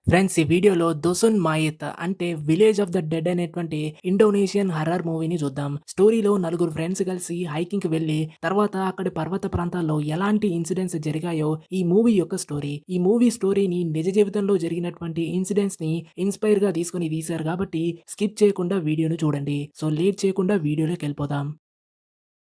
Friends ఈ వీడియోలో 'దొసున్ మాయత్' అంటే 'విలేజ్ ఆఫ్ ద డెడ్' అనేటువంటి ఇండోనేషియన్ హర్రర్ మూవీని చూద్దాం. స్టోరీలో నలుగురు ఫ్రెండ్స్ కలిసి హైకింగ్‌కి వెళ్లి తర్వాత అక్కడి పర్వత ప్రాంతాల్లో ఎలాంటి ఇన్సిడెంట్స్ జరిగాయో ఈ మూవీ యొక్క స్టోరీ. ఈ మూవీ స్టోరీని నిజ జీవితంలో జరిగినటువంటి ఇన్సిడెంట్స్‌ని ఇన్‌స్పైర్‌గా తీసుకొని తీశారు కాబట్టి స్కిప్ చేయకుండా వీడియోను చూడండి. సో లేట్ చేయకుండా వీడియోలోకెళ్ళిపోదాం.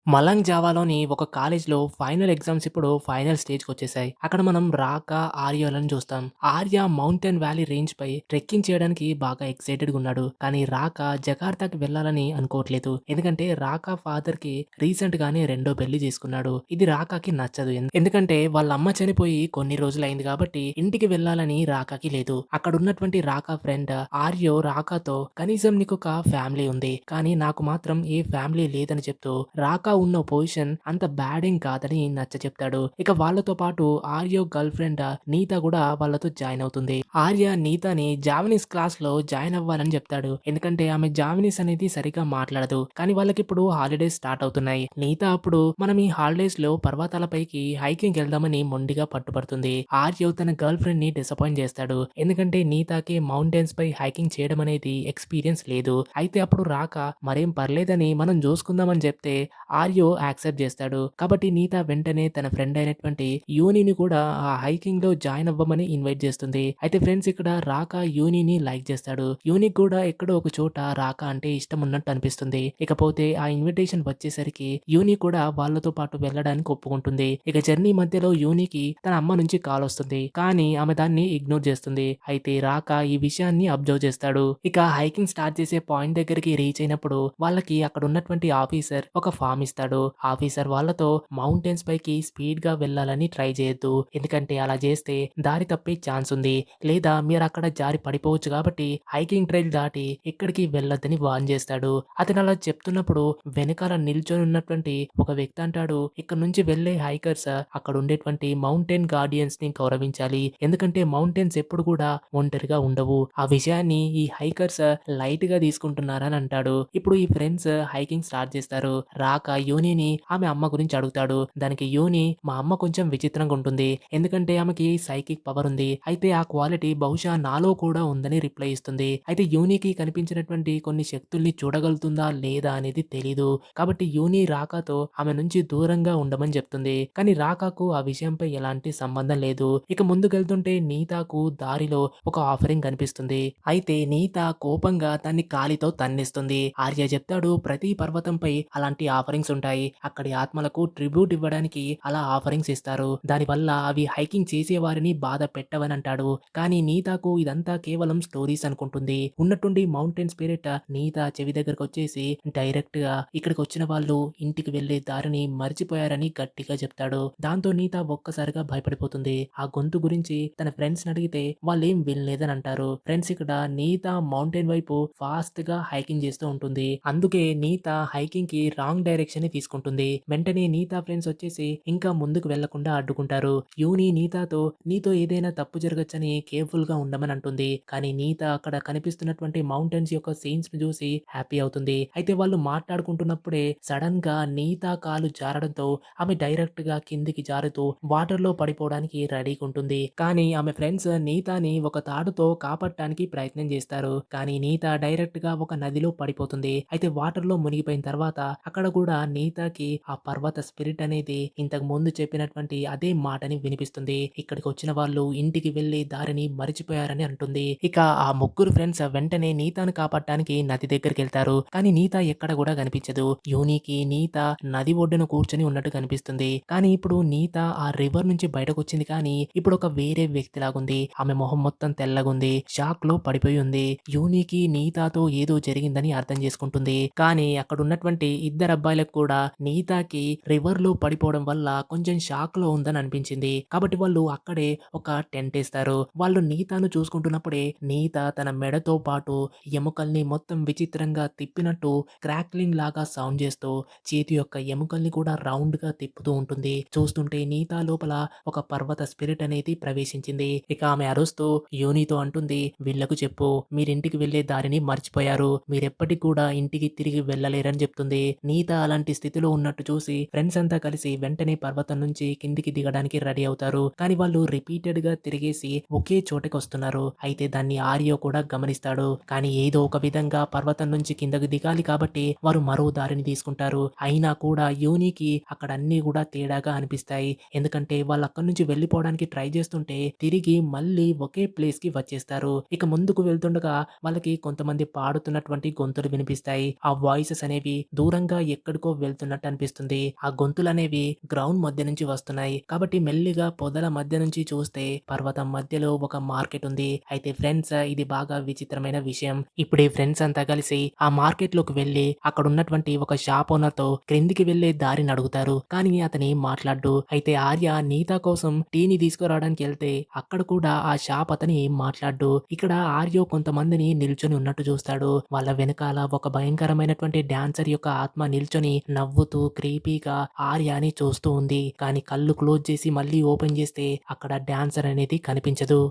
మలాంగ్ జావాలోని ఒక కాలేజ్‌లో ఫైనల్ ఎగ్జామ్స్ ఇప్పుడు ఫైనల్ స్టేజ్‌కొచ్చేసాయి. అక్కడ మనం రాక, ఆర్యలను చూస్తాం. ఆర్య మౌంటైన్ వ్యాలీ రేంజ్‌పై ట్రెక్కింగ్ చేయడానికి బాగా ఎక్సైటెడ్‌గా ఉన్నాడు. కానీ రాక జకార్తాకి వెళ్ళాలని అనుకోవట్లేదు. ఎందుకంటే రాక ఫాదర్‌కి రీసెంట్‌గానే రెండో పెళ్లి చేసుకున్నాడు. ఇది రాకాకి నచ్చదు. ఎందుకంటే వాళ్ళ అమ్మ చనిపోయి కొన్ని రోజులైంది కాబట్టి ఇంటికి వెళ్ళాలని రాకాకి లేదు. అక్కడున్నటువంటి రాకా ఫ్రెండ్ ఆర్యో రాకాతో కనీసం నీకొక ఫ్యామిలీ ఉంది. కానీ నాకు మాత్రం ఏ ఫ్యామిలీ లేదని చెప్తూ రాకా ఉన్న పొజిషన్ అంత బ్యాడ్ ఏం కాదని నచ్చచెప్తాడు. ఇక వాళ్ళతో పాటు ఆర్య గర్ల్ ఫ్రెండ్ నీత కూడా వాళ్ళతో జాయిన్ అవుతుంది. ఆర్య నీతని జావనీస్ క్లాస్ లో జాయిన్ అవ్వాలని చెప్తాడు. ఎందుకంటే ఆమె జావనీస్ అనేది సరిగా మాట్లాడదు. కానీ వాళ్ళకిప్పుడు హాలిడేస్ స్టార్ట్ అవుతున్నాయి. నీత అప్పుడు మనం ఈ హాలిడేస్ లో పర్వతాలపైకి హైకింగ్ వెళ్దామని మొండిగా పట్టుపడుతుంది. ఆర్య తన గర్ల్ ఫ్రెండ్ ని డిసప్పాయింట్ చేస్తాడు. ఎందుకంటే నీతాకి మౌంటైన్స్ పై హైకింగ్ చేయడం అనేది ఎక్స్పీరియన్స్ లేదు. అయితే అప్పుడు రాక మరేం పర్లేదని మనం చూసుకుందామని చెప్తే ఆర్యో యాక్సెప్ట్ చేస్తాడు. కాబట్టి నీత వెంటనే తన ఫ్రెండ్ అయినటువంటి యూనిని కూడా ఆ హైకింగ్ లో జాయిన్ అవ్వమని ఇన్వైట్ చేస్తుంది. అయితే ఫ్రెండ్స్ ఇక్కడ రాక యూనిని లైక్ చేస్తాడు. యూనికి కూడా ఎక్కడో ఒక చోట రాక అంటే ఇష్టం ఉన్నట్టు అనిపిస్తుంది. ఇకపోతే ఆ ఇన్విటేషన్ వచ్చేసరికి యూని కూడా వాళ్ళతో పాటు వెళ్ళడానికి ఒప్పుకుంటుంది. ఇక జర్నీ మధ్యలో యూనికి తన అమ్మ నుంచి కాల్ వస్తుంది. కానీ ఆమె దాన్ని ఇగ్నోర్ చేస్తుంది. అయితే రాక ఈ విషయాన్ని అబ్జర్వ్ చేస్తాడు. ఇక హైకింగ్ స్టార్ట్ చేసే పాయింట్ దగ్గరికి రీచ్ అయినప్పుడు వాళ్ళకి అక్కడ ఉన్నటువంటి ఆఫీసర్ ఒక ఫామ్ ఇస్తాడు. ఆఫీసర్ వాళ్ళతో మౌంటైన్స్ పైకి స్పీడ్ గా వెళ్ళాలని ట్రై చేయొద్దు. ఎందుకంటే అలా చేస్తే దారి తప్పే ఛాన్స్ ఉంది. లేదా మీరు అక్కడ జారి పడిపోవచ్చు కాబట్టి హైకింగ్ ట్రైల్ దాటి ఎక్కడికి వెళ్ళొద్దని వార్న్ చేస్తాడు. అతను అలా చెప్తున్నప్పుడు వెనకాల నిల్చొని ఉన్నటువంటి ఒక వ్యక్తి అంటాడు, ఇక్కడ నుంచి వెళ్లే హైకర్స్ అక్కడ ఉండేటువంటి మౌంటైన్ గార్డియన్స్ ని గౌరవించాలి. ఎందుకంటే మౌంటైన్స్ ఎప్పుడు కూడా ఒంటరిగా ఉండవు. ఆ విషయాన్ని ఈ హైకర్స్ లైట్ గా తీసుకుంటున్నారని అంటాడు. ఇప్పుడు ఈ ఫ్రెండ్స్ హైకింగ్ స్టార్ట్ చేస్తారు. రాక యూనిని ఆమె అమ్మ గురించి అడుగుతాడు. దానికి యూని మా అమ్మ కొంచెం విచిత్రంగా ఉంటుంది. ఎందుకంటే ఆమెకి సైకిక్ పవర్ ఉంది. అయితే ఆ క్వాలిటీ బహుశా నాలో కూడా ఉందని రిప్లై ఇస్తుంది. అయితే యూనికి కనిపించినటువంటి కొన్ని శక్తుల్ని చూడగలుగుతుందా లేదా అనేది తెలీదు. కాబట్టి యూని రాకాతో ఆమె నుంచి దూరంగా ఉండమని చెప్తుంది. కానీ రాకాకు ఆ విషయంపై ఎలాంటి సంబంధం లేదు. ఇక ముందుకెళ్తుంటే నీతాకు దారిలో ఒక ఆఫరింగ్ కనిపిస్తుంది. అయితే నీత కోపంగా దాన్ని కాలితో తన్నిస్తుంది. ఆర్య చెప్తాడు, ప్రతి పర్వతంపై అలాంటి ఆఫరింగ్స్ ఉంటాయి. అక్కడి ఆత్మలకు ట్రిబ్యూట్ ఇవ్వడానికి అలా ఆఫరింగ్స్ ఇస్తారు. దానివల్ల అవి హైకింగ్ చేసే వారిని బాధ పెట్టవని అంటాడు. కానీ నీతాకు ఇదంతా కేవలం స్టోరీస్ అనుకుంటుంది. ఉన్నట్టుండి మౌంటైన్ స్పిరిట్ నీత చెవి దగ్గరకు వచ్చేసి డైరెక్ట్ గా ఇక్కడికి వచ్చిన వాళ్ళు ఇంటికి వెళ్లే దారిని మర్చిపోయారని గట్టిగా చెప్తాడు. దాంతో నీత ఒక్కసారిగా భయపడిపోతుంది. ఆ గొంతు గురించి తన ఫ్రెండ్స్ అడిగితే వాళ్ళేం వినలేదని అంటారు. ఫ్రెండ్స్ ఇక్కడ నీత మౌంటైన్ వైపు ఫాస్ట్ గా హైకింగ్ చేస్తూ ఉంటుంది. అందుకే నీత హైకింగ్ కి రాంగ్ డైరెక్షన్ ని తీసుకుంటుంది. వెంటనే నీత ఫ్రెండ్స్ వచ్చేసి ఇంకా ముందుకు వెళ్లకుండా అడ్డుకుంటారు. యూని నీతతో నీతో ఏదైనా తప్పు జరగచ్చని కేర్ఫుల్ గా ఉండమని అంటుంది. కానీ నీత అక్కడ కనిపిస్తున్నటువంటి మౌంటైన్స్ యొక్క సీన్స్ ను చూసి హ్యాపీ అవుతుంది. అయితే వాళ్ళు మాట్లాడుకుంటున్నప్పుడే సడన్ గా నీత కాలు జారడంతో ఆమె డైరెక్ట్ గా కిందికి జారుతూ వాటర్ లో పడిపోవడానికి రెడీగా ఉంటుంది. కానీ ఆమె ఫ్రెండ్స్ నీతాని ఒక తాడుతో కాపాడటానికి ప్రయత్నం చేస్తారు. కానీ నీత డైరెక్ట్ గా ఒక నదిలో పడిపోతుంది. అయితే వాటర్ లో మునిగిపోయిన తర్వాత అక్కడ కూడా నీతాకి ఆ పర్వత స్పిరిట్ అనేది ఇంతకు ముందు చెప్పినటువంటి అదే మాటని వినిపిస్తుంది. ఇక్కడికి వచ్చిన వాళ్ళు ఇంటికి వెళ్లి దారిని మరిచిపోయారని అంటుంది. ఇక ఆ ముగ్గురు ఫ్రెండ్స్ వెంటనే నీతాను కాపాడటానికి నది దగ్గరికి వెళ్తారు. కానీ నీత ఎక్కడ కూడా కనిపించదు. యూనికి నీత నది ఒడ్డున కూర్చొని ఉన్నట్టు కనిపిస్తుంది. కానీ ఇప్పుడు నీత ఆ రివర్ నుంచి బయటకు వచ్చింది. కానీ ఇప్పుడు ఒక వేరే వ్యక్తి లాగుంది. ఆమె మొహం మొత్తం తెల్లగుంది. షాక్ లో పడిపోయి ఉంది. యూనికి నీతాతో ఏదో జరిగిందని అర్థం చేసుకుంటుంది. కానీ అక్కడ ఉన్నటువంటి ఇద్దరు అబ్బాయిలకు కూడా నీతాకి రివర్ లో పడిపోవడం వల్ల కొంచెం షాక్ లో ఉందని అనిపించింది. కాబట్టి వాళ్ళు అక్కడే ఒక టెంట్ వేస్తారు. వాళ్ళు నీతాను చూసుకుంటున్నప్పుడే నీత తన మెడతో పాటు ఎముకల్ని మొత్తం విచిత్రంగా తిప్పినట్టు క్రాక్లింగ్ లాగా సౌండ్ చేస్తూ చేతి యొక్క ఎముకల్ని కూడా రౌండ్ గా తిప్పుతూ ఉంటుంది. చూస్తుంటే నీత లోపల ఒక పర్వత స్పిరిట్ అనేది ప్రవేశించింది. ఇక ఆమె అరుస్తూ యోనితో అంటుంది, వీళ్లకు చెప్పు మీరింటికి వెళ్లే దారిని మర్చిపోయారు. మీరెప్పటికి కూడా ఇంటికి తిరిగి వెళ్ళలేరని చెప్తుంది. నీత అలాంటి అలాంటి స్థితిలో ఉన్నట్టు చూసి ఫ్రెండ్స్ అంతా కలిసి వెంటనే పర్వతం నుంచి కిందికి దిగడానికి రెడీ అవుతారు. కానీ వాళ్ళు రిపీటెడ్‌గా తిరిగేసి ఒకే చోటకొస్తున్నారు. అయితే దాన్ని ఆర్యో కూడా గమనిస్తాడు. కానీ ఏదో ఒక విధంగా పర్వతం నుంచి కిందకి దిగాలి కాబట్టి వారు మరో దారిని తీసుకుంటారు. అయినా కూడా యోనికి అక్కడ అన్నీ కూడా తేడాగా అనిపిస్తాయి. ఎందుకంటే వాళ్ళు అక్కడి నుంచి వెళ్ళిపోవడానికి ట్రై చేస్తుంటే తిరిగి మళ్ళీ ఒకే ప్లేస్‌కి వచ్చేస్తారు. ఇక ముందుకు వెళ్తుండగా వాళ్ళకి కొంతమంది పాడుతున్నటువంటి గొంతులు వినిపిస్తాయి. ఆ వాయిసెస్ అనేవి దూరంగా ఎక్కడికో వెళ్తున్నట్టు అనిపిస్తుంది. ఆ గొంతులనేవి గ్రౌండ్ మధ్య నుంచి వస్తున్నాయి. కాబట్టి మెల్లిగా పొదల మధ్య నుంచి చూస్తే పర్వతం మధ్యలో ఒక మార్కెట్ ఉంది. అయితే ఫ్రెండ్స్ ఇది బాగా విచిత్రమైన విషయం. ఇప్పుడు ఈ ఫ్రెండ్స్ అంతా కలిసి ఆ మార్కెట్‌లోకి వెళ్లి అక్కడ ఉన్నటువంటి ఒక షాప్ ఓనర్‌తో క్రిందికి వెళ్లే దారిని అడుగుతారు. కానీ అతను ఏం మాట్లాడడు. అయితే ఆర్య నీతా కోసం టీని తీసుకురావడానికి వెళ్తే అక్కడ కూడా ఆ షాప్ అతను ఏం మాట్లాడడు. ఇక్కడ ఆర్యో కొంతమందిని నిల్చొని ఉన్నట్టు చూస్తాడు. వాళ్ళ వెనకాల ఒక భయంకరమైనటువంటి డాన్సర్ యొక్క ఆత్మ నిల్చొని నవ్వుతూ క్రీపీగా ఆర్యాని చూస్తూ ఉంది. కానీ కళ్ళు క్లోజ్ చేసి మళ్ళీ ఓపెన్ చేస్తే అక్కడ డాన్సర్ అనేది కనిపించదు.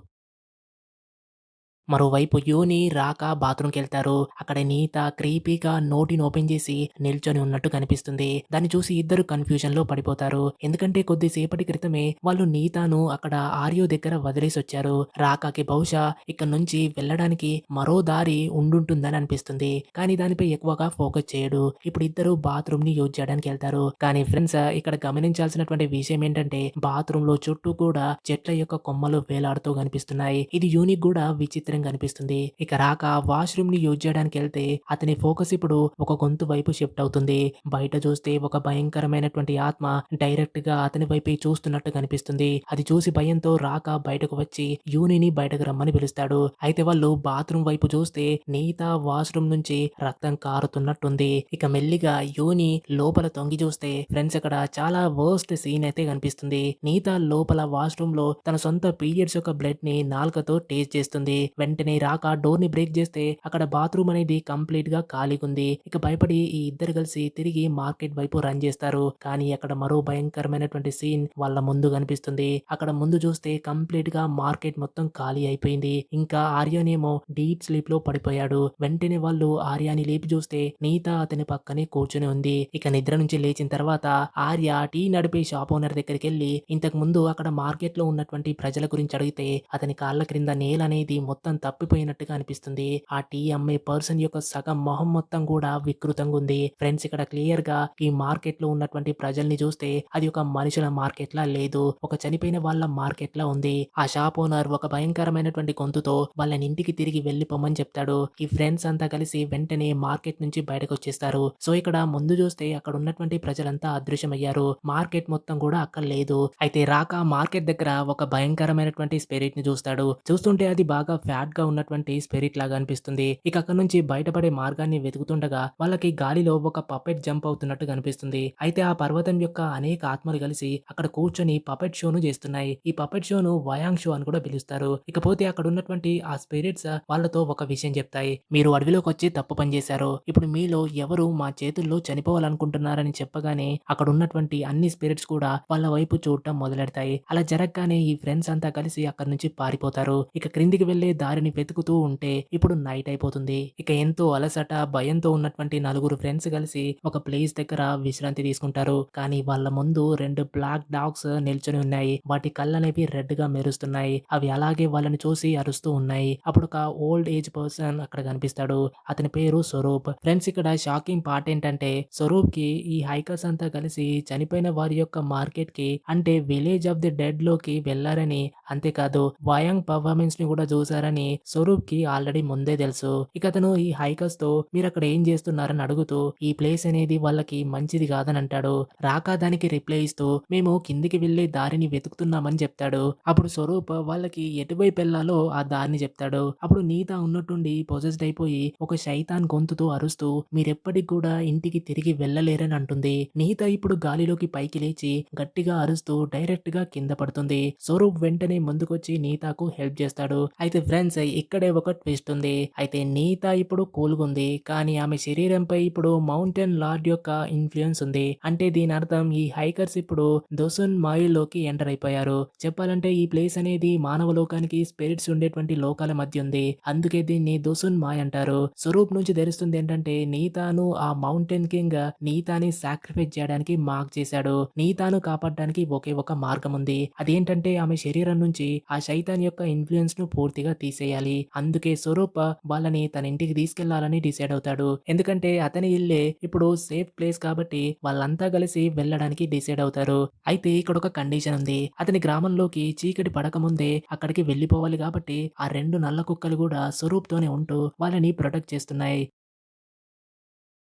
మరోవైపు యోని, రాక బాత్రూమ్‌కెళ్తారు. అక్కడ నీత క్రీపీగా నోటిని ఓపెన్ చేసి నిల్చొని ఉన్నట్టు కనిపిస్తుంది. దాన్ని చూసి ఇద్దరు కన్‌ఫ్యూజన్‌లో పడిపోతారు. ఎందుకంటే కొద్దిసేపటి క్రితమే వాళ్ళు నీతాను అక్కడ ఆర్యో దగ్గర వదిలేసొచ్చారు. రాకాకి బహుశా ఇక్కడి నుంచి వెళ్ళడానికి మరో దారి ఉండుంటుందని అనిపిస్తుంది. కానీ దానిపై ఎక్కువగా ఫోకస్ చేయడు. ఇప్పుడు ఇద్దరు బాత్రూమ్‌ని యూజ్ చేయడానికెళ్తారు. కానీ ఫ్రెండ్స్ ఇక్కడ గమనించాల్సినటువంటి విషయం ఏంటంటే బాత్రూమ్‌లో చుట్టూ కూడా చెట్ల యొక్క కొమ్మలు వేలాడుతూ కనిపిస్తున్నాయి. ఇది యూనికి కూడా విచిత్రంగా అనిపిస్తుంది. ఇక రాక వాష్‌రూమ్‌ని యూజ్ చేయడానికెళ్తే అతని ఫోకస్ ఇప్పుడు ఒక గొంతు వైపు షిఫ్ట్ అవుతుంది. బయట చూస్తే ఒక భయంకరమైనటువంటి ఆత్మ డైరెక్ట్‌గా అతని వైపే చూస్తున్నట్టు కనిపిస్తుంది. అది చూసి భయంతో రాక బయటకు వచ్చి యూనిని బయటకు రమ్మని పిలుస్తాడు. అయితే వాళ్ళు బాత్రూమ్ వైపు చూస్తే నీత వాష్‌రూమ్ నుంచి రక్తం కారుతున్నట్టుంది. ఇక మెల్లిగా యూని లోపల తొంగి చూస్తే ఫ్రెండ్స్ అక్కడ చాలా వర్స్ట్ సీన్ అయితే కనిపిస్తుంది. నీత లోపల వాష్‌రూమ్‌లో తన సొంత పీరియడ్స్ యొక్క బ్లడ్‌ని నాలుకతో టేస్ట్ చేస్తుంది. వెంటనే రాక డోర్‌ని బ్రేక్ చేస్తే అక్కడ బాత్రూమ్ అనేది కంప్లీట్‌గా ఖాళీగుంది. ఇక భయపడి ఈ ఇద్దరు కలిసి తిరిగి మార్కెట్ వైపు రన్ చేస్తారు. కానీ అక్కడ మరో భయంకరమైనటువంటి సీన్ వాళ్ళ ముందు కనిపిస్తుంది. అక్కడ ముందు చూస్తే కంప్లీట్‌గా మార్కెట్ మొత్తం ఖాళీ అయిపోయింది. ఇంకా ఆర్యనేమో డీప్ స్లీప్‌లో పడిపోయాడు. వెంటనే వాళ్ళు ఆర్యాని లేపి చూస్తే నీత అతని పక్కనే కూర్చొని ఉంది. ఇక నిద్ర నుంచి లేచిన తర్వాత ఆర్య టీ నడిపే షాప్ ఓనర్ దగ్గరికెళ్లి ఇంతకు ముందు అక్కడ మార్కెట్‌లో ఉన్నటువంటి ప్రజల గురించి అడిగితే అతని కాళ్ళ క్రింద నేలనేది మొత్తం తప్పిపోయినట్టుగా అనిపిస్తుంది. ఆ టీ అమ్మే పర్సన్ యొక్క సగం మొహం మొత్తం కూడా వికృతంగా ఉంది. ఫ్రెండ్స్ ఇక్కడ క్లియర్‌గా ఈ మార్కెట్‌లో ఉన్నటువంటి ప్రజల్ని చూస్తే అది ఒక మనుషుల మార్కెట్‌లా లేదు. ఒక చనిపోయిన వాళ్ళ మార్కెట్‌లా ఉంది. ఆ షాప్ ఓనర్ ఒక భయంకరమైనటువంటి గొంతుతో వాళ్ళని ఇంటికి తిరిగి వెళ్ళిపోమని చెప్తాడు. ఈ ఫ్రెండ్స్ అంతా కలిసి వెంటనే మార్కెట్ నుంచి బయటకొచ్చేస్తారు. సో ఇక్కడ ముందు చూస్తే అక్కడ ఉన్నటువంటి ప్రజలంతా అదృశ్యమయ్యారు. మార్కెట్ మొత్తం కూడా అక్కడ లేదు. అయితే రాక మార్కెట్ దగ్గర ఒక భయంకరమైనటువంటి స్పిరిట్ ని చూస్తాడు. చూస్తుంటే అది బాగా ఫ్యాట్‌గా ఉన్నటువంటి స్పిరిట్ లాగా అనిపిస్తుంది. ఇక అక్కడి నుంచి బయటపడే మార్గాన్ని వెతుకుతుండగా వాళ్ళకి గాలిలో ఒక పపెట్ జంప్ అవుతున్నట్టు కనిపిస్తుంది. అయితే ఆ పర్వతం యొక్క అనేక ఆత్మలు కలిసి అక్కడ కూర్చొని పపెట్ షోను చేస్తున్నాయి. ఈ పపెట్ షోను వయాంగ్ షో అని కూడా పిలుస్తారు. ఇకపోతే అక్కడ ఉన్నటువంటి ఆ స్పిరిట్స్ వాళ్ళతో ఒక విషయం చెప్తాయి. మీరు అడవిలోకొచ్చి తప్పు పని చేశారు. ఇప్పుడు మీలో ఎవరు మా చేతుల్లో చనిపోవాలనుకుంటున్నారని చెప్పగానే అక్కడ ఉన్నటువంటి అన్ని స్పిరిట్స్ కూడా వాళ్ళ వైపు చూడటం మొదలెడతాయి. అలా జరగగానే ఈ ఫ్రెండ్స్ అంతా కలిసి అక్కడి నుంచి పారిపోతారు. ఇక క్రిందికి వెళ్లే దారిని వెతుకుతూ ఉంటే ఇప్పుడు నైట్ అయిపోతుంది. ఇక ఎంతో అలసట భయంతో ఉన్నటువంటి నలుగురు ఫ్రెండ్స్ కలిసి ఒక ప్లేస్ దగ్గర విశ్రాంతి తీసుకుంటారు. కానీ వాళ్ళ ముందు 2 బ్లాక్ డాగ్స్ నిల్చొని ఉన్నాయి. వాటి కళ్ళనేవి రెడ్ గా మెరుస్తున్నాయి. అవి అలాగే వాళ్ళని చూసి అరుస్తూ ఉన్నాయి. అప్పుడు ఒక ఓల్డ్ ఏజ్ పర్సన్ అక్కడ కనిపిస్తాడు. అతని పేరు స్వరూప్. ఫ్రెండ్స్ ఇక్కడ షాకింగ్ పార్ట్ ఏంటంటే స్వరూప్ కి ఈ హైకర్స్ అంతా కలిసి చనిపోయిన వారి యొక్క మార్కెట్ కి అంటే విలేజ్ ఆఫ్ ది డెడ్ లోకి వెళ్లారని, అంతేకాదు వయాంగ్ పర్ఫార్మెన్స్ ని కూడా చూసారని స్వరూప్ కి ఆల్రెడీ ముందే తెలుసు. ఇక అతను ఈ హైకర్స్ తో మీరు అక్కడ ఏం చేస్తున్నారని అడుగుతూ ఈ ప్లేస్ అనేది వాళ్ళకి మంచిది కాదని అంటాడు. రాకా దానికి రిప్లై ఇస్తూ మేము కిందికి వెళ్లే దారిని వెతుకుతున్నామని చెప్తాడు. అప్పుడు స్వరూప్ వాళ్ళకి ఎటువైపు వెళ్లాలో ఆ దారిని చెప్తాడు. అప్పుడు నీత ఉన్నట్టుండి పొజెస్డ్ అయిపోయి ఒక శైతాన్ గొంతుతో అరుస్తూ మీరెప్పటికి కూడా ఇంటికి తిరిగి వెళ్ళలేరని అంటుంది. నీత ఇప్పుడు గాలిలోకి పైకి లేచి గట్టిగా అరుస్తూ డైరెక్ట్ గా కింద పడుతుంది. స్వరూప్ వెంటనే ముందుకొచ్చి నీతాకు హెల్ప్ చేస్తాడు. అయితే ఫ్రెండ్స్ ఫ్రెండ్స్ ఇక్కడే ఒక ట్విస్ట్ ఉంది. అయితే నీత ఇప్పుడు కూల్‌గుంది. కానీ ఆమె శరీరంపై ఇప్పుడు మౌంటైన్ లార్డ్ యొక్క ఇన్‌ఫ్లూయెన్స్ ఉంది. అంటే దీని అర్థం ఈ హైకర్స్ ఇప్పుడు దోసన్ మాయిల్‌లోకి ఎంటర్ అయిపోయారు. చెప్పాలంటే ఈ ప్లేస్ అనేది మానవ లోకానికి స్పిరిట్స్ ఉండేటువంటి లోకాల మధ్య ఉంది. అందుకే దీన్ని దోసన్ మాయ్ అంటారు. స్వరూప్ నుంచి తెలుస్తుంది ఏంటంటే నీతాను ఆ మౌంటైన్ కింగ్ నీతాని సాక్రిఫైస్ చేయడానికి మార్క్ చేశాడు. నీతాను కాపాడడానికి ఒకే ఒక మార్గం ఉంది. అదేంటంటే ఆమె శరీరం నుంచి ఆ శైతాన్ యొక్క ఇన్‌ఫ్లూయెన్స్ ను పూర్తిగా తీసేయాలి. అందుకే స్వరూప్ వాళ్ళని తన ఇంటికి తీసుకెళ్లాలని డిసైడ్ అవుతాడు. ఎందుకంటే అతని ఇల్లే ఇప్పుడు సేఫ్ ప్లేస్ కాబట్టి వాళ్ళంతా కలిసి వెళ్ళడానికి డిసైడ్ అవుతారు. అయితే ఇక్కడ ఒక కండిషన్ ఉంది. అతని గ్రామంలోకి చీకటి పడకముందే అక్కడికి వెళ్ళిపోవాలి కాబట్టి ఆ 2 నల్ల కుక్కలు కూడా స్వరూప్‌తోనే ఉంటూ వాళ్ళని ప్రొటెక్ట్ చేస్తున్నాయి.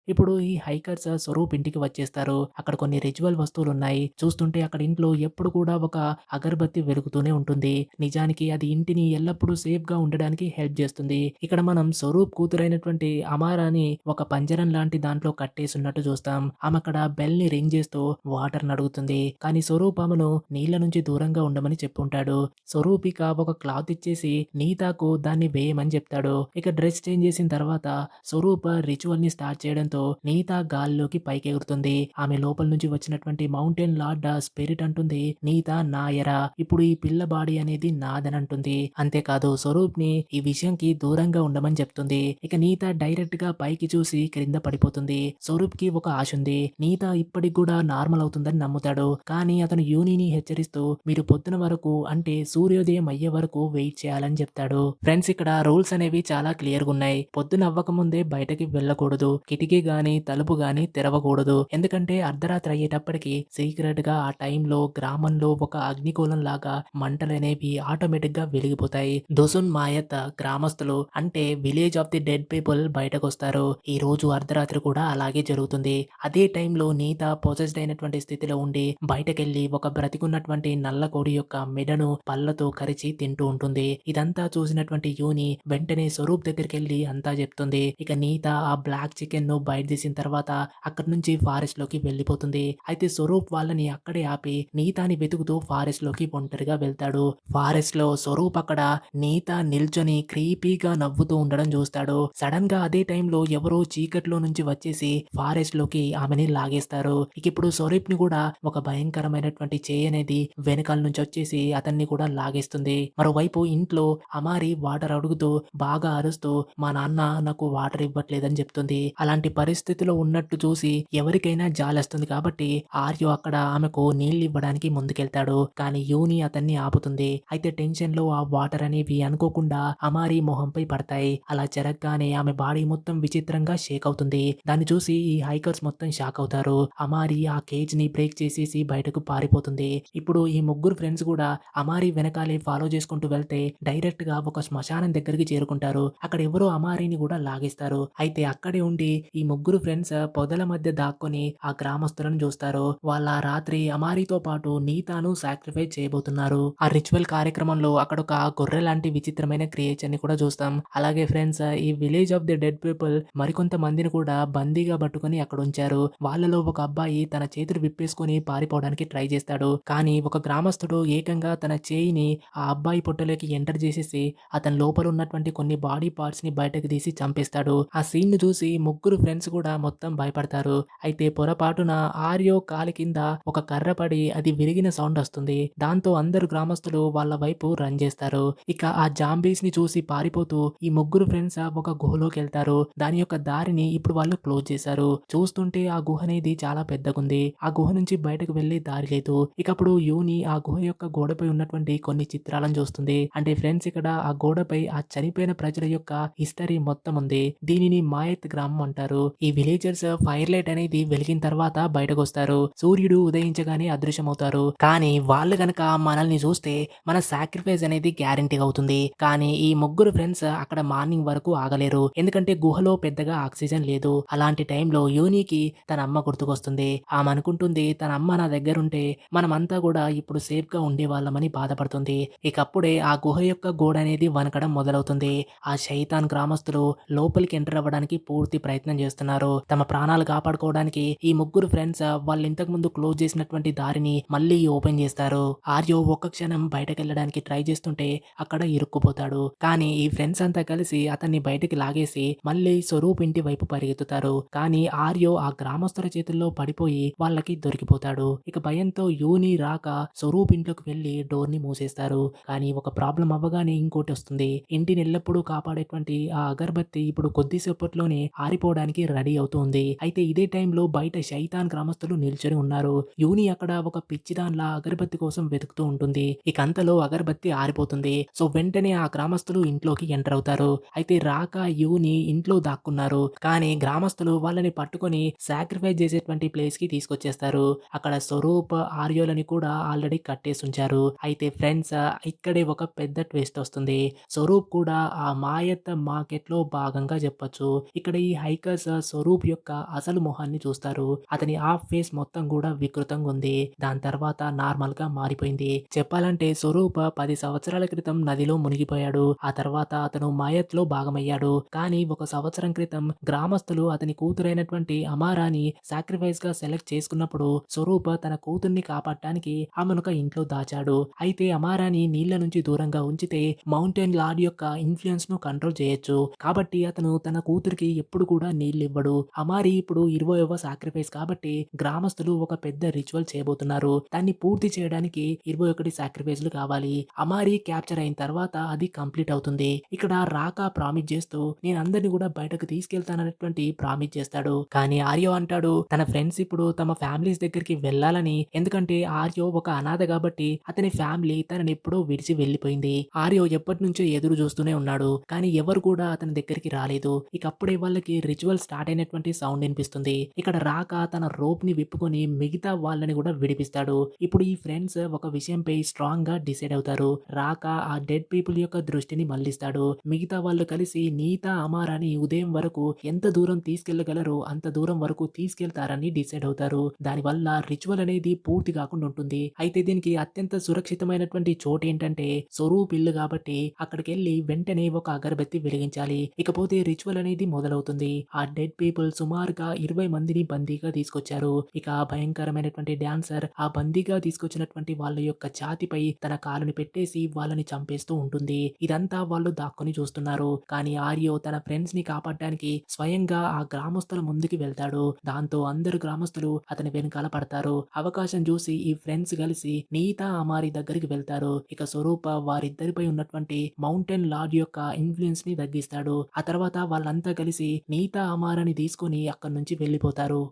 ఇప్పుడు ఈ హైకర్స్ స్వరూప్ ఇంటికి వచ్చేస్తారు. అక్కడ కొన్ని రిచువల్ వస్తువులున్నాయి. చూస్తుంటే అక్కడ ఇంట్లో ఎప్పుడు కూడా ఒక అగరబత్తి వెలుగుతూనే ఉంటుంది. నిజానికి అది ఇంటిని ఎల్లప్పుడూ సేఫ్‌గా ఉండడానికి హెల్ప్ చేస్తుంది. ఇక్కడ మనం స్వరూప్ కూతురైనటువంటి అమారాని ఒక పంజరం లాంటి దాంట్లో కట్టేసున్నట్టు చూస్తాం. ఆమె అక్కడ బెల్‌ని రింగ్ చేస్తూ వాటర్‌ని అడుగుతుంది. కానీ స్వరూప్ ఆమెను నీళ్ల నుంచి దూరంగా ఉండమని చెప్పుంటాడు. స్వరూప్ ఇక ఒక క్లాత్ ఇచ్చేసి నీతాకు దాన్ని వేయమని చెప్తాడు. ఇక డ్రెస్ చేంజ్ చేసిన తర్వాత స్వరూప్ రిచువల్‌ని స్టార్ట్ చేయడంతో నీతా గాల్లోకి పైకెగురుతుంది. ఆమె లోపల నుంచి వచ్చినటువంటి మౌంటైన్ లార్డ్ స్పిరిట్ అంటుంది, నీతా నాయరా ఇప్పుడు ఈ పిల్ల బాడీ అనేది నాదనంటుంది. అంతేకాదు స్వరూప్‌ని ఈ విషయంకి దూరంగా ఉండమని చెప్తుంది. ఇక నీతా డైరెక్ట్ గా పైకి చూసి క్రింద పడిపోతుంది. స్వరూప్‌కి ఒక ఆశ ఉంది. నీతా ఇప్పటికి కూడా నార్మల్ అవుతుందని నమ్ముతాడు. కానీ అతను యూనిని హెచ్చరిస్తూ మీరు పొద్దున వరకు అంటే సూర్యోదయం అయ్యే వరకు వెయిట్ చేయాలని చెప్తాడు. ఫ్రెండ్స్ ఇక్కడ రూల్స్ అనేవి చాలా క్లియర్‌గా ఉన్నాయి. పొద్దున అవ్వకముందే బయటకి వెళ్ళకూడదు. కిటికీ గాని, తలుపు గాని తెరవకూడదు. ఎందుకంటే అర్ధరాత్రి అయ్యేటప్పటికి సీక్రెట్ గా ఆ టైంలో గ్రామంలో ఒక అగ్నిగోళం లాగా మంటలనేవి ఆటోమేటిక్ గా వెలిగిపోతాయి. దుసున్ మాయత్ గ్రామస్తులు అంటే village of the dead people బయటకొస్తారు. ఈ రోజు అర్ధరాత్రి కూడా అలాగే జరుగుతుంది. అదే టైంలో నీత పొసెస్డ్ అయినటువంటి స్థితిలో ఉండి బయటకెళ్ళి ఒక బ్రతికున్నటువంటి నల్ల కోడి యొక్క మెడను పళ్ళతో కరిచి తింటూ ఉంటుంది. ఇదంతా చూసినటువంటి యూని వెంటనే స్వరూప్ దగ్గరికెళ్ళి అంతా చెప్తుంది. ఇక నీత ఆ బ్లాక్ చికెన్ ను బయట తీసిన తర్వాత అక్కడి నుంచి ఫారెస్ట్ లోకి వెళ్ళిపోతుంది. అయితే స్వరూప్ వాళ్ళని అక్కడే ఆపి నీతాని వెతుకుతూ ఫారెస్ట్ లోకి ఒంటరిగా వెళ్తాడు. ఫారెస్ట్ లో స్వరూప్ అక్కడ నీత నిల్చొని క్రీపీగా నవ్వుతూ ఉండడం చూస్తాడు. సడన్ గా అదే టైంలో ఎవరో చీకట్లో నుంచి వచ్చేసి ఫారెస్ట్ లోకి ఆమెని లాగేస్తారు. ఇక ఇప్పుడు స్వరూప్ ని కూడా ఒక భయంకరమైనటువంటి చేయి అనేది వెనకాల నుంచి వచ్చేసి అతన్ని కూడా లాగేస్తుంది. మరోవైపు ఇంట్లో అమారి వాటర్ అడుగుతూ బాగా అరుస్తూ మా నాన్న నాకు వాటర్ ఇవ్వట్లేదని చెప్తుంది. అలాంటి పరిస్థితిలో ఉన్నట్టు చూసి ఎవరికైనా జాలేస్తుంది కాబట్టి ఆర్యో అక్కడ ఆమెకు నీళ్లు ఇవ్వడానికి ముందుకెళ్తాడు. కానీ యూని అతన్ని ఆపుతుంది. అయితే టెన్షన్ లో ఆ వాటర్ అనేవి అనుకోకుండా అమారి మొహంపై పడతాయి. అలా జరగగానే ఆమె బాడీ మొత్తం విచిత్రంగా షేక్ అవుతుంది. దాన్ని చూసి ఈ హైకర్స్ మొత్తం షాక్ అవుతారు. అమారి ఆ కేజ్ ని బ్రేక్ చేసేసి బయటకు పారిపోతుంది. ఇప్పుడు ఈ ముగ్గురు ఫ్రెండ్స్ కూడా అమారి వెనకాలే ఫాలో చేసుకుంటూ వెళ్తే డైరెక్ట్ గా ఒక శ్మశానం దగ్గరికి చేరుకుంటారు. అక్కడ ఎవరో అమారిని కూడా లాగేస్తారు. అయితే అక్కడే ఉండి ఈ ముగ్గురు ఫ్రెండ్స్ పొదల మధ్య దాక్కొని ఆ గ్రామస్తులను చూస్తారు. వాళ్ళ రాత్రి అమారితో పాటు నీతాను సాక్రిఫైస్ చేయబోతున్నారు. ఆ రిచువల్ కార్యక్రమంలో అక్కడ ఒక గొర్రె లాంటి విచిత్రమైన క్రియేచర్ ని కూడా చూస్తాం. అలాగే ఫ్రెండ్స్ ఈ village of the dead people మరికొంత మందిని కూడా బందీగా పట్టుకొని అక్కడ ఉంచారు. వాళ్ళలో ఒక అబ్బాయి తన చేతులు విప్పేసుకొని పారిపోవడానికి ట్రై చేస్తాడు. కానీ ఒక గ్రామస్తుడు ఏకంగా తన చేయిని ఆ అబ్బాయి పొట్టలోకి ఎంటర్ చేసేసి అతని లోపల ఉన్నటువంటి కొన్ని బాడీ పార్ట్స్ ని బయటకు తీసి చంపేస్తాడు. ఆ సీన్ ను చూసి ముగ్గురు ఫ్రెండ్స్ కూడా మొత్తం భయపడతారు. అయితే పొరపాటున ఆర్యో కాలి కింద ఒక కర్ర పడి అది విరిగిన సౌండ్ వస్తుంది. దాంతో అందరు గ్రామస్తులు వాళ్ళ వైపు రన్ చేస్తారు. ఇక ఆ జాంబీస్ ని చూసి పారిపోతూ ఈ ముగ్గురు ఫ్రెండ్స్ ఒక గుహలోకి వెళ్తారు. దాని యొక్క దారిని ఇప్పుడు వాళ్ళు క్లోజ్ చేశారు. చూస్తుంటే ఆ గుహ అనేది చాలా పెద్దగుంది. ఆ గుహ నుంచి బయటకు వెళ్లే దారి లేదు. ఇక అప్పుడు యూని ఆ గుహ యొక్క గోడపై ఉన్నటువంటి కొన్ని చిత్రాలను చూస్తుంది. అంటే ఫ్రెండ్స్ ఇక్కడ ఆ గోడపై ఆ చనిపోయిన ప్రజల యొక్క హిస్టరీ మొత్తం ఉంది. దీనిని మాయత్ గ్రామం అంటారు. ఈ విలేజర్స్ ఫైర్ లైట్ అనేది వెలిగిన తర్వాత బయటకు వస్తారు. సూర్యుడు ఉదయించగానే అదృశ్యమవుతారు. కానీ వాళ్ళు గనక మనల్ని చూస్తే మన సాక్రిఫైస్ అనేది గ్యారంటీగా అవుతుంది. కానీ ఈ ముగ్గురు ఫ్రెండ్స్ అక్కడ మార్నింగ్ వరకు ఆగలేరు. ఎందుకంటే గుహలో పెద్దగా ఆక్సిజన్ లేదు. అలాంటి టైంలో యూనికి తన అమ్మ గుర్తుకొస్తుంది. ఆమె అనుకుంటుంది తన అమ్మ నా దగ్గర ఉంటే మనమంతా కూడా ఇప్పుడు సేఫ్ గా ఉండేవాళ్ళమని బాధపడుతుంది. ఇకప్పుడే ఆ గుహ యొక్క గోడ అనేది వనకడం మొదలవుతుంది. ఆ శైతాన్ గ్రామస్తులు లోపలికి ఎంటర్ అవ్వడానికి పూర్తి ప్రయత్నం చేస్తారు. చేస్తున్నారు. తమ ప్రాణాలు కాపాడుకోవడానికి ఈ ముగ్గురు ఫ్రెండ్స్ వాళ్ళు ఇంతకు ముందు క్లోజ్ చేసినటువంటి దారిని మళ్ళీ ఓపెన్ చేస్తారు. ఆర్యో ఒక్క క్షణం బయటకెళ్ళడానికి ట్రై చేస్తుంటే అక్కడ ఇరుక్కుపోతాడు. కానీ ఈ ఫ్రెండ్స్ అంతా కలిసి అతన్ని బయటికి లాగేసి మళ్ళీ స్వరూప్ ఇంటి వైపు పరిగెత్తుతారు. కానీ ఆర్యో ఆ గ్రామస్తుల చేతుల్లో పడిపోయి వాళ్ళకి దొరికిపోతాడు. ఇక భయంతో యూని రాక స్వరూప్ ఇంట్లోకి వెళ్లి డోర్ ని మూసేస్తారు. కానీ ఒక ప్రాబ్లం అవ్వగానే ఇంకోటి వస్తుంది. ఇంటిని ఎల్లప్పుడూ కాపాడేటువంటి ఆ అగరబత్తి ఇప్పుడు కొద్దిసేపట్లోనే ఆరిపోవడానికి రెడీ అవుతుంది. అయితే ఇదే టైంలో బయట శైతాన్ గ్రామస్తులు నిల్చొని ఉన్నారు. యూని అక్కడ ఒక పిచ్చిదాన్లా అగరబత్తి కోసం వెతుకుతూ ఉంటుంది. ఇక అంతలో అగరబత్తి ఆరిపోతుంది. సో వెంటనే ఆ గ్రామస్తులు ఇంట్లోకి ఎంటర్ అవుతారు. అయితే రాక యూని ఇంట్లో దాక్కున్నారు. కానీ గ్రామస్తులు వాళ్ళని పట్టుకొని సాక్రిఫైస్ చేసేటువంటి ప్లేస్ కి తీసుకొచ్చేస్తారు. అక్కడ స్వరూప్ ఆర్యోలని కూడా ఆల్రెడీ కట్టేసి ఉంచారు. అయితే ఫ్రెండ్స్ ఇక్కడే ఒక పెద్ద ట్విస్ట్ వస్తుంది. స్వరూప్ కూడా ఆ మాయత్త మార్కెట్ లో భాగంగా చెప్పొచ్చు. ఇక్కడ ఈ హైకర్స్ స్వరూప్ యొక్క అసలు మొహాన్ని చూస్తారు. అతని హాఫ్ ఫేస్ మొత్తం కూడా వికృతంగా ఉంది. దాని తర్వాత నార్మల్ గా మారిపోయింది. చెప్పాలంటే స్వరూప్ 10 సంవత్సరాల క్రితం నదిలో మునిగిపోయాడు. ఆ తర్వాత అతను మాయత్ లో భాగమయ్యాడు. కానీ ఒక సంవత్సరం క్రితం గ్రామస్తులు అతని కూతురైనటువంటి అమారాని సాక్రిఫైస్ గా సెలెక్ట్ చేసుకున్నప్పుడు స్వరూప్ తన కూతుర్ని కాపాడటానికి ఆమెను ఒక ఇంట్లో దాచాడు. అయితే అమారాని నీళ్ల నుంచి దూరంగా ఉంచితే మౌంటైన్ లార్డ్ యొక్క ఇన్ఫ్లుయెన్స్ ను కంట్రోల్ చేయొచ్చు. కాబట్టి అతను తన కూతురికి ఎప్పుడు కూడా నీళ్లు ఇవ్వడు. అమారి ఇప్పుడు 20వ సాక్రిఫైస్ కాబట్టి గ్రామస్తులు ఒక పెద్ద రిచువల్ చేయబోతున్నారు. దాన్ని పూర్తి చేయడానికి 21 సాక్రిఫైస్లు కావాలి. అమారి క్యాప్చర్ అయిన తర్వాత అది కంప్లీట్ అవుతుంది. ఇక్కడ రాకా ప్రామిస్ చేస్తూ నేను అందరిని కూడా బయటకు తీసుకెళ్తానన్నటువంటి ప్రామిస్ చేస్తాడు. కానీ ఆర్యో అంటాడు తన ఫ్రెండ్స్ ఇప్పుడు తమ ఫ్యామిలీస్ దగ్గరికి వెళ్ళాలని. ఎందుకంటే ఆర్యో ఒక అనాథ కాబట్టి అతని ఫ్యామిలీ తనని ఎప్పుడో విడిచి వెళ్ళిపోయింది. ఆర్యో ఎప్పటి నుంచో ఎదురు చూస్తూనే ఉన్నాడు. కానీ ఎవరు కూడా అతని దగ్గరికి రాలేదు. ఇక అప్పుడే వాళ్ళకి రిచువల్ స్టార్ట్ అయినటువంటి సౌండ్ వినిపిస్తుంది. ఇక్కడ రాక తన రోప్ ని విప్పుకొని మిగతా వాళ్ళని కూడా విడిపిస్తాడు. ఇప్పుడు ఈ ఫ్రెండ్స్ ఒక విషయంపై స్ట్రాంగ్ గా డిసైడ్ అవుతారు. రాక ఆ డెడ్ పీపుల్ యొక్క దృష్టిని మళ్లిస్తాడు. మిగతా వాళ్ళు కలిసి నీతా అమారాని ఉదయం వరకు ఎంత దూరం తీసుకెళ్లగలరో అంత దూరం వరకు తీసుకెళ్తారని డిసైడ్ అవుతారు. దానివల్ల రిచువల్ అనేది పూర్తి కాకుండా ఉంటుంది. అయితే దీనికి అత్యంత సురక్షితమైనటువంటి చోటు ఏంటంటే స్వరూప్ ఇల్లు కాబట్టి అక్కడికి వెళ్లి వెంటనే ఒక అగరబత్తి వెలిగించాలి. ఇకపోతే రిచువల్ అనేది మొదలవుతుంది. ఆ డెడ్ పీపుల్ సుమారుగా 20 మందిని బందీగా తీసుకొచ్చారు. ఇక ఆ భయంకరమైనటువంటి డాన్సర్ ఆ బందీగా తీసుకొచ్చినటువంటి వాళ్ళ యొక్క ఛాతిపై తన కాలుని పెట్టేసి వాళ్ళని చంపేస్తూ ఉంటుంది. ఇదంతా వాళ్ళు దాక్కుని చూస్తున్నారు. కానీ ఆర్యో తన ఫ్రెండ్స్ ని కాపాడడానికి స్వయంగా ఆ గ్రామస్తుల ముందుకి వెళ్తాడు. దాంతో అందరు గ్రామస్తులు అతని వెనకాల పడతారు. అవకాశం చూసి ఈ ఫ్రెండ్స్ కలిసి నీతా అమారి దగ్గరికి వెళ్తారు. ఇక స్వరూప వారిద్దరిపై ఉన్నటువంటి మౌంటైన్ లార్డ్ యొక్క ఇన్ఫ్లుయెన్స్ ని తగ్గిస్తాడు. ఆ తర్వాత వాళ్ళంతా కలిసి నీతా అమారాని తీసుకొని అక్కడి నుంచి వెళ్ళిపోతారు.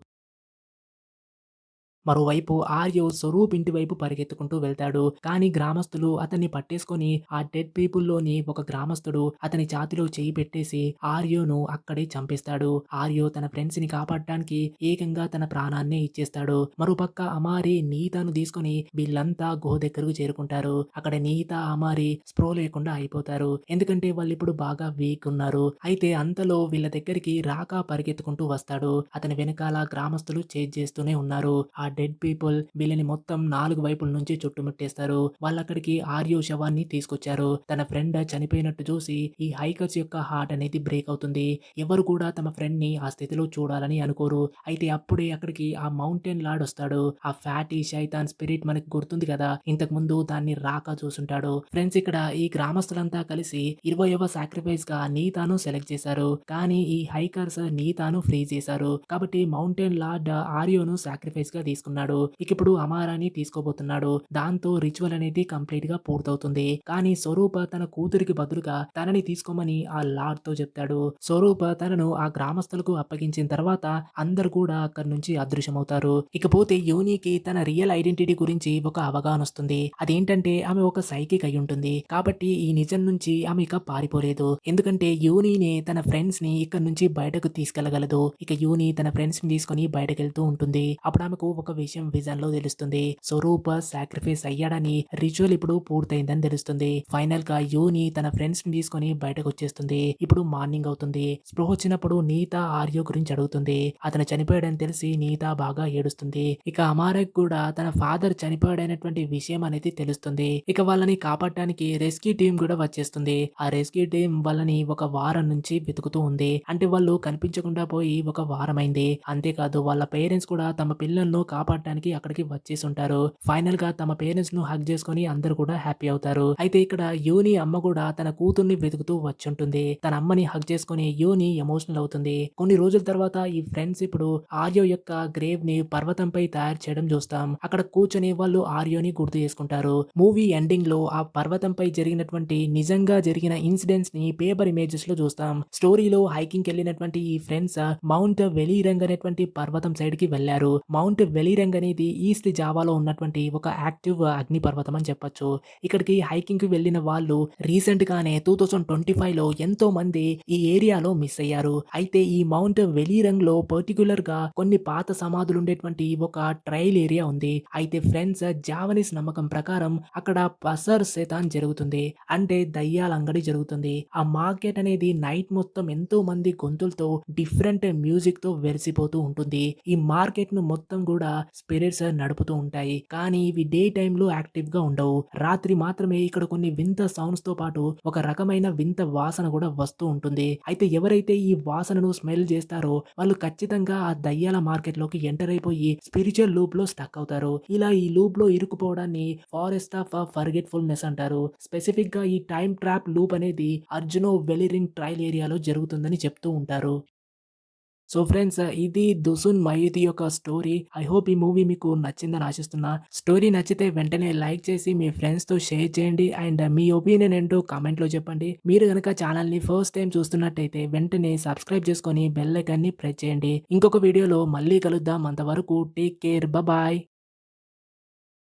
మరోవైపు ఆర్యో స్వరూప్ ఇంటి వైపు పరిగెత్తుకుంటూ వెళ్తాడు. కానీ గ్రామస్తులు అతన్ని పట్టేసుకొని ఆ డెడ్ పీపుల్ లోని ఒక గ్రామస్తుడు అతని ఛాతీలో చెయ్యి పెట్టేసి ఆర్యోను అక్కడే చంపేస్తాడు. ఆర్యో తన ఫ్రెండ్స్ ని కాపాడడానికి ఏకంగా తన ప్రాణాన్నే ఇచ్చేస్తాడు. మరోపక్క అమారి నీతాను తీసుకొని వీళ్ళంతా గుహ దగ్గరకు చేరుకుంటారు. అక్కడ నీత అమారి స్ప్రో లేకుండా అయిపోతారు. ఎందుకంటే వాళ్ళు ఇప్పుడు బాగా వీక్ ఉన్నారు. అయితే అంతలో వీళ్ళ దగ్గరికి రాకా పరిగెత్తుకుంటూ వస్తాడు. అతని వెనకాల గ్రామస్తులు చేజ్ చేస్తూనే ఉన్నారు. ఆ డెడ్ పీపుల్ వీళ్ళని మొత్తం 4 వైపుల నుంచి చుట్టుముట్టేస్తారు. వాళ్ళక్కడికి ఆర్యో శవాన్ని తీసుకొచ్చారు. తన ఫ్రెండ్ చనిపోయినట్టు చూసి ఈ హైకర్స్ యొక్క హార్ట్ అనేది బ్రేక్ అవుతుంది. ఎవరు కూడా తమ ఫ్రెండ్ ని ఆ స్థితిలో చూడాలని అనుకోరు. అయితే అప్పుడే అక్కడికి ఆ మౌంటైన్ లార్డ్ వస్తాడు. ఆ ఫ్యాటీ శైతాన్ స్పిరిట్ మనకి గుర్తుంది కదా, ఇంతకు ముందు దాన్ని రాక చూసుంటాడు. ఫ్రెండ్స్ ఇక్కడ ఈ గ్రామస్తులంతా కలిసి 20వ సాక్రిఫైస్ గా నీతాను సెలెక్ట్ చేశారు. కానీ ఈ హైకర్స్ నీతాను ఫ్రీ చేశారు. కాబట్టి మౌంటైన్ లార్డ్ ఆర్యోను సాక్రిఫైస్ గా తీసుకున్నాడు. ఇక ఇప్పుడు అమారాని తీసుకోబోతున్నాడు. దాంతో రిచువల్ అనేది కంప్లీట్ గా పూర్తవుతుంది. కానీ స్వరూప తన కూతురికి బదులుగా తనని తీసుకోమని ఆ లార్డ్ తో చెప్తాడు. స్వరూప తనను ఆ గ్రామస్తులకు అప్పగించిన తర్వాత అందరు కూడా అక్కడి నుంచి అదృశ్యమవుతారు. ఇకపోతే యోనికి తన రియల్ ఐడెంటిటీ గురించి ఒక అవగాహన వస్తుంది. అదేంటంటే ఆమె ఒక సైకిక్ అయి ఉంటుంది. కాబట్టి ఈ నిజం నుంచి ఆమె ఇక పారిపోలేదు. ఎందుకంటే యూనినే తన ఫ్రెండ్స్ ని ఇక్కడ నుంచి బయటకు తీసుకెళ్లగలదు. ఇక యూని తన ఫ్రెండ్స్ ని తీసుకొని బయటకు వెళ్తూ ఉంటుంది. అప్పుడు ఆమెకు ఒక ఒక విషయం విజన్ లో తెలుస్తుంది. స్వరూప్ సాక్రిఫైస్ అయ్యాడని, రిచువల్ ఇప్పుడు పూర్తయిందని తెలుస్తుంది. ఫైనల్ గా యూని తన ఫ్రెండ్స్ ని తీసుకొని బయటకు వచ్చేస్తుంది. ఇప్పుడు మార్నింగ్ అవుతుంది. స్పృహ వచ్చినప్పుడు నీత ఆర్యో గురించి అడుగుతుంది. అతను చనిపోయాడని తెలిసి నీత బాగా ఏడుస్తుంది. ఇక అమారక్ కూడా తన ఫాదర్ చనిపోయాడనేటువంటి విషయం అనేది తెలుస్తుంది. ఇక వాళ్ళని కాపాడటానికి రెస్క్యూ టీం కూడా వచ్చేస్తుంది. ఆ రెస్క్యూ టీం వాళ్ళని ఒక వారం నుంచి వెతుకుతూ ఉంది. అంటే వాళ్ళు కనిపించకుండా పోయి ఒక వారమైంది. అంతేకాదు వాళ్ళ పేరెంట్స్ కూడా తమ పిల్లలను కాపాడటానికి అక్కడికి వచ్చేసి ఉంటారు. ఫైనల్ గా తమ పేరెంట్స్ ను హగ్ చేసుకొని అందరూ కూడా హ్యాపీ అవుతారు. అయితే ఇక్కడ యూని అమ్మ కూడా తన కూతుర్ని వెతుకుతూ వచ్చుంటుంది. తన అమ్మని హగ్ చేసుకొని యూని ఎమోషనల్ అవుతుంది. కొన్ని రోజుల తర్వాత ఈ ఫ్రెండ్స్ ఇప్పుడు ఆర్యో యొక్క గ్రేవ్ ని పర్వతంపై తయారు చేయడం చూస్తాం. అక్కడ కూర్చొని వాళ్ళు ఆర్యోని గుర్తు చేసుకుంటారు. మూవీ ఎండింగ్ లో ఆ పర్వతంపై జరిగినటువంటి నిజంగా జరిగిన ఇన్సిడెంట్స్ ని పేపర్ ఇమేజెస్ లో చూస్తాం. స్టోరీలో హైకింగ్ వెళ్ళినటువంటి ఈ ఫ్రెండ్స్ మౌంట్ వెలీరంగ్ అనేటువంటి పర్వతం సైడ్ కి వెళ్లారు. మౌంట్ వెలీరంగ్ అనేది ఈస్ట్ జావాలో ఉన్నటువంటి ఒక యాక్టివ్ అగ్ని పర్వతం అని చెప్పొచ్చు. ఇక్కడికి హైకింగ్ కి వెళ్ళిన వాళ్ళు రీసెంట్ గానే 2025 లో ఎంతో మంది ఈ ఏరియాలో మిస్ అయ్యారు. అయితే ఈ మౌంట్ వెలీరంగ్ లో పర్టికులర్ గా కొన్ని పాత సమాధులు ఉండేటువంటి ఒక ట్రైల్ ఏరియా ఉంది. అయితే ఫ్రెండ్స్ జావనీస్ నమ్మకం ప్రకారం అక్కడ పసర్ శతాన్ జరుగుతుంది. అంటే దయ్యాల అంగడి జరుగుతుంది. ఆ మార్కెట్ అనేది నైట్ మొత్తం ఎంతో మంది గొంతులతో డిఫరెంట్ మ్యూజిక్ తో వెరిసిపోతూ ఉంటుంది. ఈ మార్కెట్ ను మొత్తం కూడా స్పిరిట్స్ నడుపుతూ ఉంటాయి. కానీ ఇవి డే టైమ్ లో యాక్టివ్ గా ఉండవు. రాత్రి మాత్రమే ఇక్కడ కొన్ని వింత సౌండ్స్ తో పాటు ఒక రకమైన వింత వాసన కూడా వస్తూ ఉంటుంది. అయితే ఎవరైతే ఈ వాసనను స్మెల్ చేస్తారో వాళ్ళు ఖచ్చితంగా ఆ దయ్యాల మార్కెట్ లోకి ఎంటర్ అయిపోయి స్పిరిచువల్ లూప్ లో స్టక్ అవుతారు. ఇలా ఈ లూప్ లో ఇరుక్కుపోవడాన్ని ఫారెస్ట్ ఆఫ్ ఫర్గెట్ఫుల్నెస్ అంటారు. స్పెసిఫిక్ గా ఈ టైం ట్రాప్ లూప్ అనేది అర్జునో వెలిరింగ్ ట్రైల్ ఏరియాలో జరుగుతుందని చెప్తూ ఉంటారు. సో ఫ్రెండ్స్, ఇది 'దుసున్ మయూతి' యొక్క స్టోరీ. ఐ హోప్ ఈ మూవీ మీకు నచ్చిందని ఆశిస్తున్నా. స్టోరీ నచ్చితే వెంటనే లైక్ చేసి మీ ఫ్రెండ్స్‌తో షేర్ చేయండి. అండ్ మీ ఒపీనియన్ ఏంటో కామెంట్‌లో చెప్పండి. మీరు గనక ఛానల్‌ని ఫస్ట్ టైమ్ చూస్తున్నట్టయితే వెంటనే సబ్స్క్రైబ్ చేసుకొని బెల్ ఐకాన్‌ని ప్రెస్ చేయండి. ఇంకొక వీడియోలో మళ్ళీ కలుద్దాం. అంతవరకు టేక్ కేర్. బాయ్.